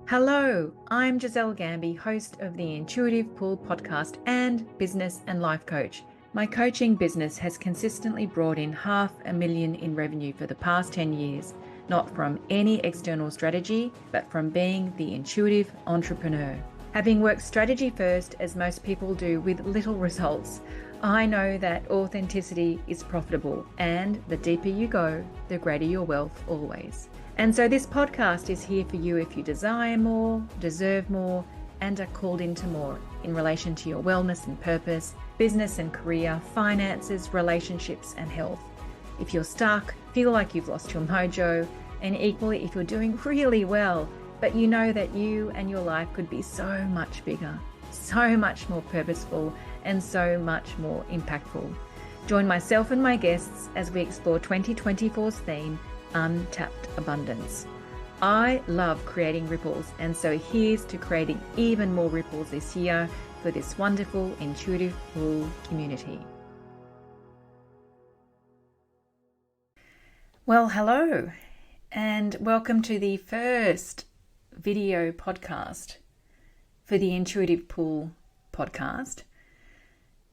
Hello, I'm Giselle Gamby, host of the Intuitive Pool podcast and business and life coach. My coaching business has consistently brought in $500,000 in revenue for the past 10 years, not from any external strategy, but from being the intuitive entrepreneur. Having worked strategy first, as most people do, with little results, I know that authenticity is profitable, and the deeper you go, the greater your wealth always. And so this podcast is here for you if you desire more, deserve more, and are called into more in relation to your wellness and purpose, business and career, finances, relationships, and health. If you're stuck, feel like you've lost your mojo, and equally if you're doing really well, but you know that you and your life could be so much bigger, so much more purposeful, and so much more impactful. Join myself and my guests as we explore 2024's theme, Untapped Abundance. I love creating ripples, and so here's to creating even more ripples this year for this wonderful intuitive pool community. Well, hello, and welcome to the first video podcast for the Intuitive Pool podcast.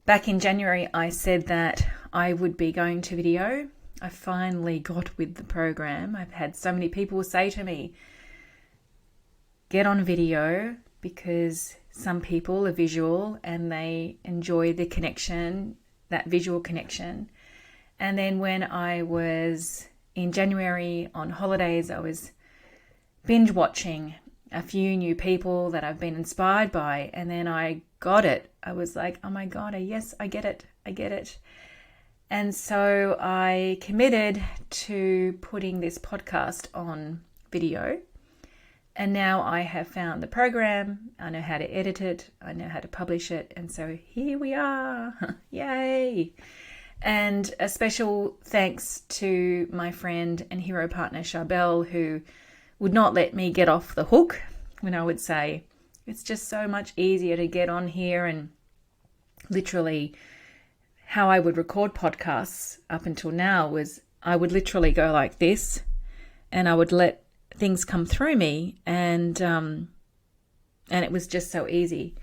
Back in January, I said that I would be going to video. I finally got with the program. I've had so many people say to me, get on video, because some people are visual and they enjoy the connection, that visual connection. And then when I was in January on holidays, I was binge watching a few new people that I've been inspired by. And then I got it. I was like, oh my God, yes, I get it. I get it. And so I committed to putting this podcast on video. And now I have found the program. I know how to edit it. I know how to publish it. And so here we are. Yay. And a special thanks to my friend and hero partner, Charbel, who would not let me get off the hook when I would say, it's just so much easier to get on here. And literally how I would record podcasts up until now was I would literally go like this and I would let things come through me, and it was just so easy.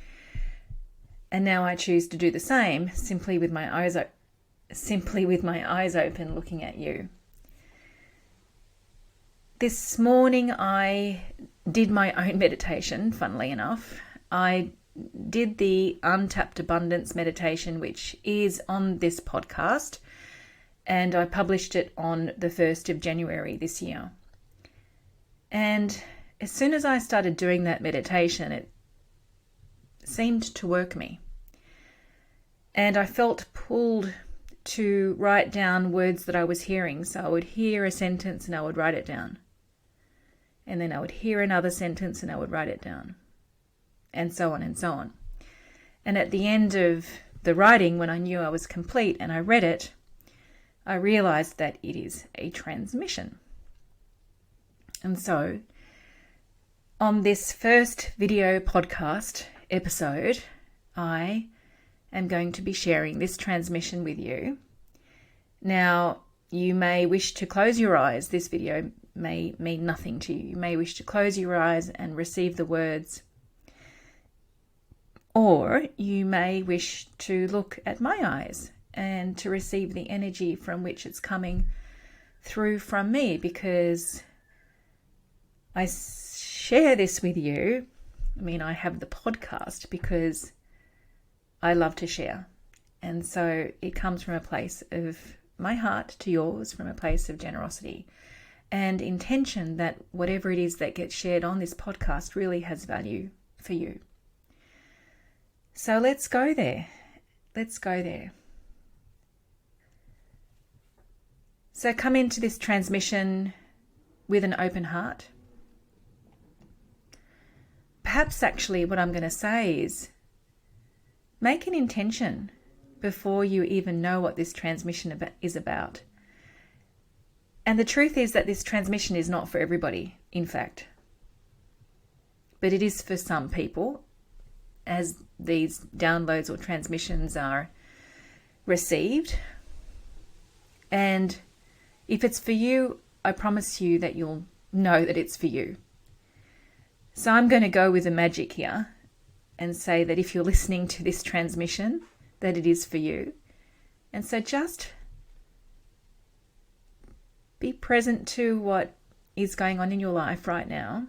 And now I choose to do the same, simply with my eyes open, looking at you. This morning I did my own meditation, funnily enough. I did the Untapped Abundance meditation, which is on this podcast, and I published it on the 1st of January this year. And as soon as I started doing that meditation, it seemed to work me. And I felt pulled to write down words that I was hearing. So I would hear a sentence and I would write it down. And then I would hear another sentence and I would write it down. And so on and so on. And at the end of the writing, when I knew I was complete and I read it, I realized that it is a transmission. And so on this first video podcast episode, I am going to be sharing this transmission with you. Now, you may wish to close your eyes. This video may mean nothing to you. You may wish to close your eyes and receive the words. Or you may wish to look at my eyes and to receive the energy from which it's coming through from me, because I share this with you. I mean, I have the podcast because I love to share. And so it comes from a place of my heart to yours, from a place of generosity and intention that whatever it is that gets shared on this podcast really has value for you. So let's go there. Let's go there. So come into this transmission with an open heart. Perhaps actually what I'm going to say is make an intention before you even know what this transmission is about. And the truth is that this transmission is not for everybody, in fact. But it is for some people, as these downloads or transmissions are received. And if it's for you, I promise you that you'll know that it's for you. So I'm going to go with the magic here and say that if you're listening to this transmission, that it is for you. And so just be present to what is going on in your life right now.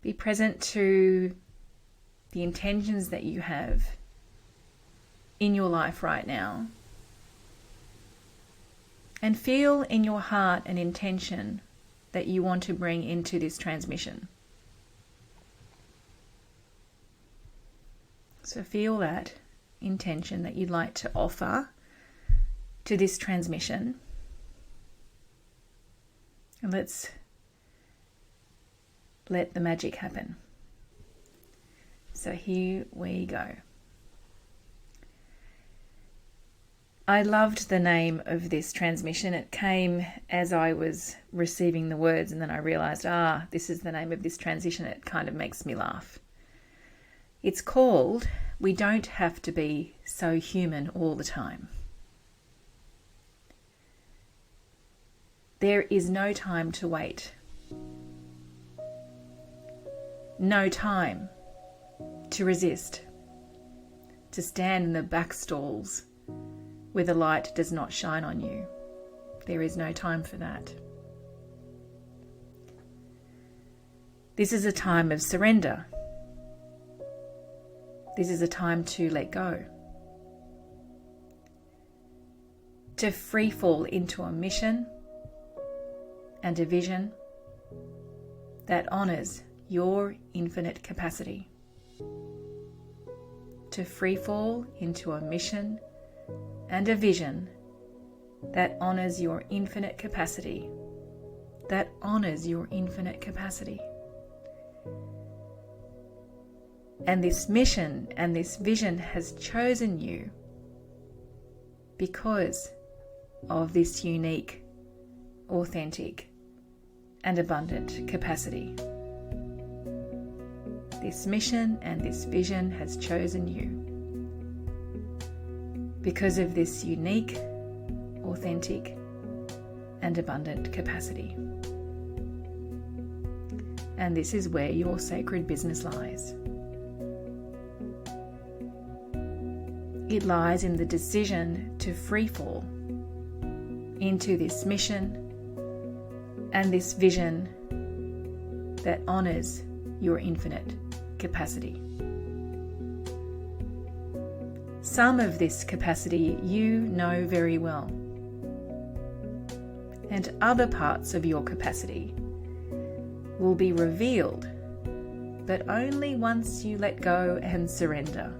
Be present to the intentions that you have in your life right now. And feel in your heart an intention that you want to bring into this transmission. So feel that intention that you'd like to offer to this transmission. And let's let the magic happen. So here we go. I loved the name of this transmission. It came as I was receiving the words, and then I realized, this is the name of this transition. It kind of makes me laugh. It's called We Don't Have to Be So Human All the Time. There is no time to wait. No time to resist, to stand in the back stalls where the light does not shine on you. There is no time for that. This is a time of surrender. This is a time to let go. To free fall into a mission and a vision that honors your infinite capacity. To free fall into a mission and a vision that honors your infinite capacity. That honors your infinite capacity. And this mission and this vision has chosen you because of this unique, authentic, and abundant capacity. This mission and this vision has chosen you because of this unique, authentic, and abundant capacity. And this is where your sacred business lies. It lies in the decision to free fall into this mission and this vision that honors your infinite capacity. Some of this capacity you know very well, and other parts of your capacity will be revealed, but only once you let go and surrender.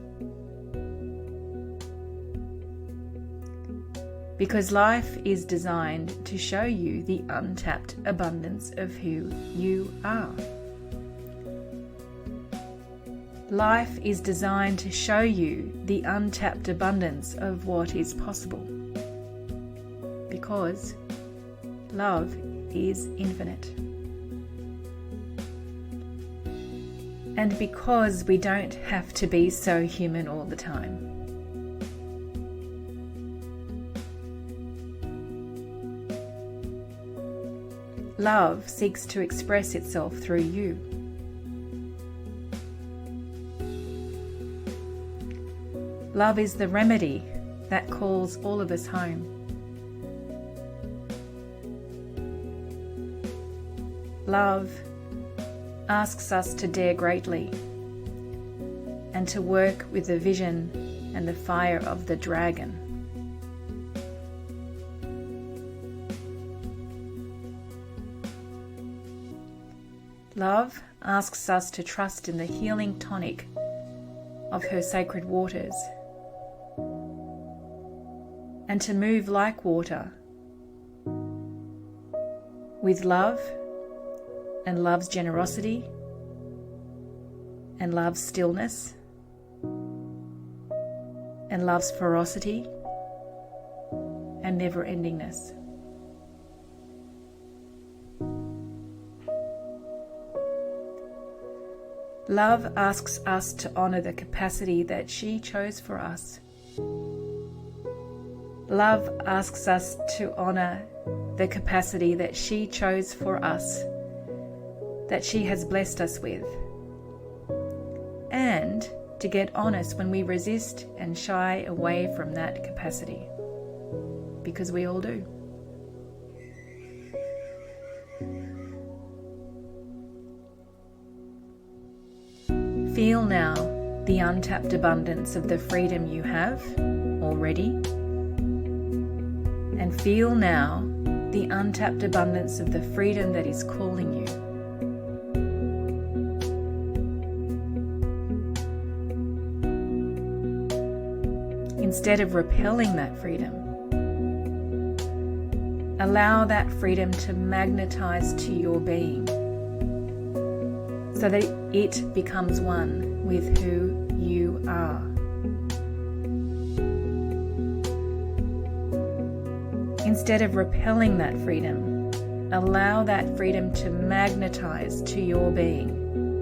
Because life is designed to show you the untapped abundance of who you are. Life is designed to show you the untapped abundance of what is possible. Because love is infinite. And because we don't have to be so human all the time. Love seeks to express itself through you. Love is the remedy that calls all of us home. Love asks us to dare greatly and to work with the vision and the fire of the dragon. Love asks us to trust in the healing tonic of her sacred waters and to move like water with love and love's generosity and love's stillness and love's ferocity and never-endingness. Love asks us to honor the capacity that she chose for us. Love asks us to honor the capacity that she chose for us that she has blessed us with, and to get honest when we resist and shy away from that capacity, because we all do. Feel now the untapped abundance of the freedom you have already, and feel now the untapped abundance of the freedom that is calling you. Instead of repelling that freedom, allow that freedom to magnetize to your being so that it becomes one with who you are. Instead of repelling that freedom, allow that freedom to magnetize to your being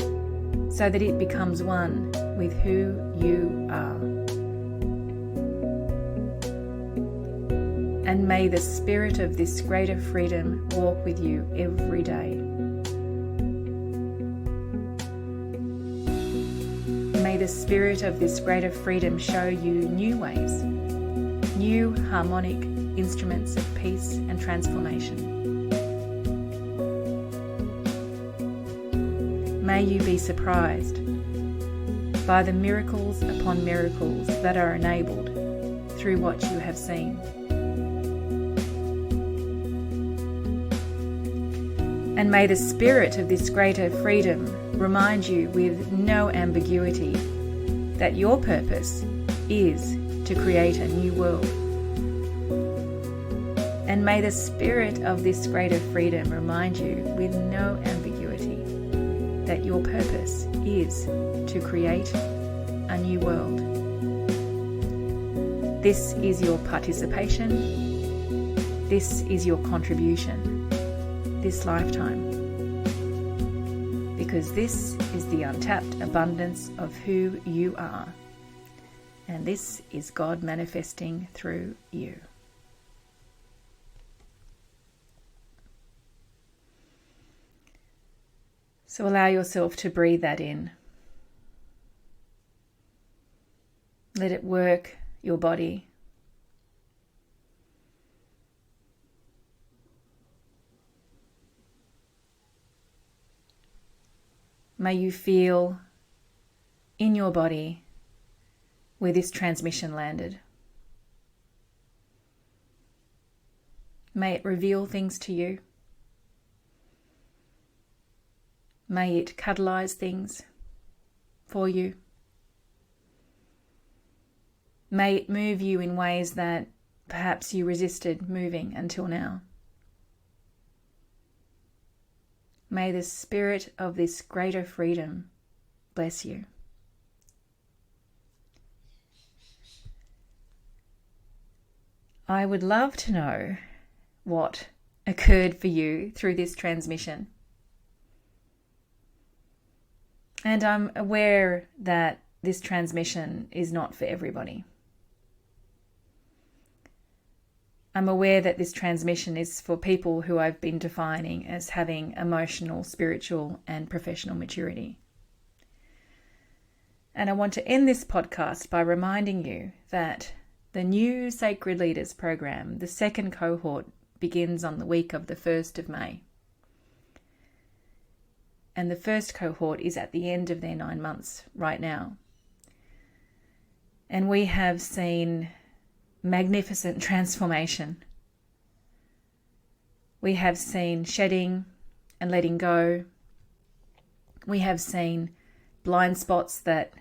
so that it becomes one with who you are. And may the spirit of this greater freedom walk with you every day. May the spirit of this greater freedom show you new ways, new harmonic instruments of peace and transformation. May you be surprised by the miracles upon miracles that are enabled through what you have seen. And may the spirit of this greater freedom remind you with no ambiguity that your purpose is to create a new world. And may the spirit of this greater freedom remind you with no ambiguity that your purpose is to create a new world. This is your participation. This is your contribution this lifetime. Because this is the untapped abundance of who you are. And this is God manifesting through you. So allow yourself to breathe that in. Let it work your body. May you feel in your body where this transmission landed. May it reveal things to you. May it catalyze things for you. May it move you in ways that perhaps you resisted moving until now. May the spirit of this greater freedom bless you. I would love to know what occurred for you through this transmission. And I'm aware that this transmission is not for everybody. I'm aware that this transmission is for people who I've been defining as having emotional, spiritual, and professional maturity. And I want to end this podcast by reminding you that the new Sacred Leaders program, the second cohort, begins on the week of the 1st of May. And the first cohort is at the end of their 9 months right now. And we have seen magnificent transformation. We have seen shedding and letting go. We have seen blind spots that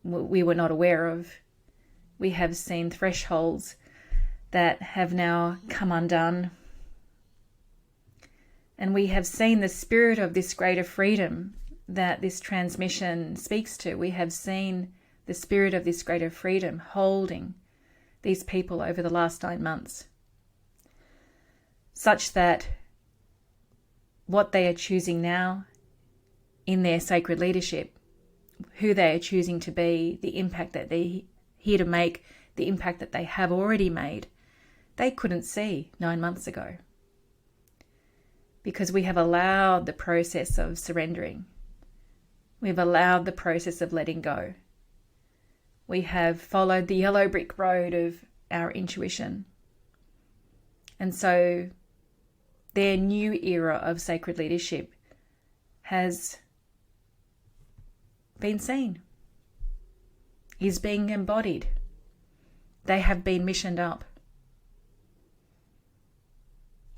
we were not aware of. We have seen thresholds that have now come undone. And we have seen the spirit of this greater freedom that this transmission speaks to. We have seen the spirit of this greater freedom holding these people over the last 9 months, such that what they are choosing now in their sacred leadership, who they are choosing to be, the impact that they're here to make, the impact that they have already made, they couldn't see 9 months ago. because we have allowed the process of surrendering. We've allowed the process of letting go. We have followed the yellow brick road of our intuition. And so their new era of sacred leadership has been seen, is being embodied. They have been missioned up.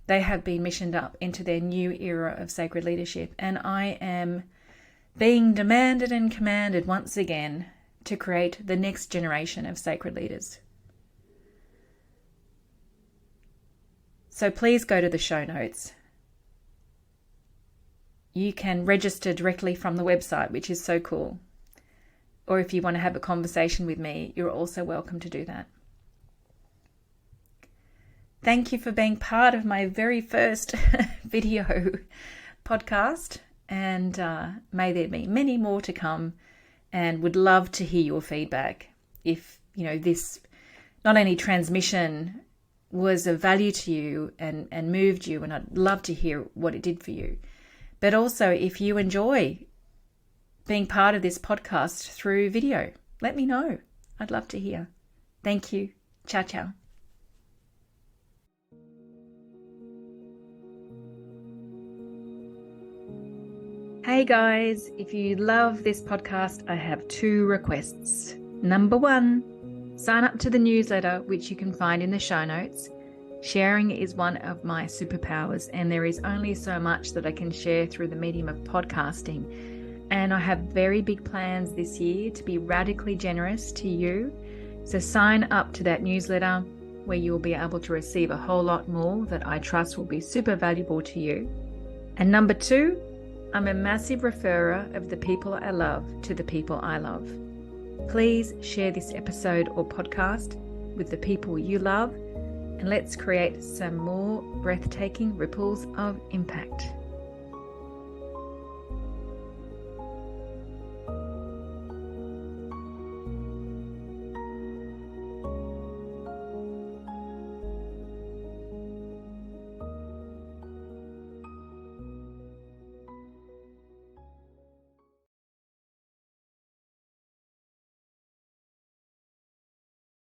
They have been missioned up into their new era of sacred leadership. And I am being demanded and commanded once again to create the next generation of sacred leaders. So please go to the show notes. You can register directly from the website, which is so cool. Or if you want to have a conversation with me, you're also welcome to do that. Thank you for being part of my very first video podcast, and may there be many more to come, and would love to hear your feedback. If this not only transmission was of value to you and moved you, and I'd love to hear what it did for you, but also if you enjoy being part of this podcast through video, let me know. I'd love to hear. Thank you. Ciao, ciao. Hey guys, if you love this podcast, I have 2 requests. Number 1, sign up to the newsletter, which you can find in the show notes. Sharing is one of my superpowers, and there is only so much that I can share through the medium of podcasting. And I have very big plans this year to be radically generous to you. So sign up to that newsletter where you'll be able to receive a whole lot more that I trust will be super valuable to you. And number 2, I'm a massive referrer of the people I love to the people I love. Please share this episode or podcast with the people you love, and let's create some more breathtaking ripples of impact.